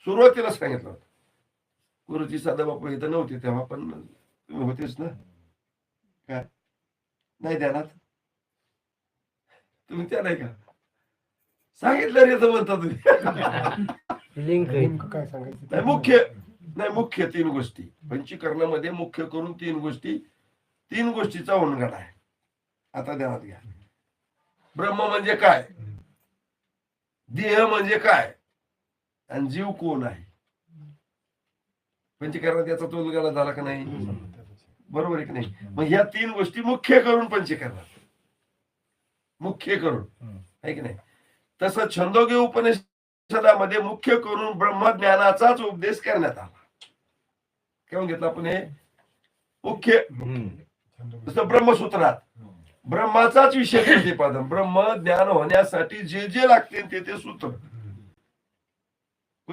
सुरुवातीला सांगितलं होतं. गुरुजी सदाबापू इथं नव्हते तेव्हा, पण तुम्ही होतेच ना. काय नाही ध्यानात तुम्ही त्या नाही का सांगितलं रे तर म्हणता तुम्ही. लिंक काय सांगायचं नाही मुख्य, नाही मुख्य 3 गोष्टी पंचीकरणामध्ये मुख्य करून 3 गोष्टीचा उलगडा आहे. आता ध्यानात घ्या. ब्रह्म म्हणजे काय, देह म्हणजे काय, आणि जीव कोण आहे. पंचीकरणात याचा तो उलगडा झाला का नाही? बरोबर आहे की नाही? मग ह्या 3 गोष्टी मुख्य करून पंचीकरणात, मुख्य करून आहे की नाही. तसं छंदोगी उपनिषदामध्ये मुख्य करून ब्रह्मज्ञानाचाच उपदेश करण्यात आला. केव्हा घेतलं आपण हे मुख्य? तसं ब्रह्मसूत्रात ब्रह्माचाच विषय प्रतिपादन, ब्रह्म ज्ञान होण्यासाठी जे जे लागते ते सूत्र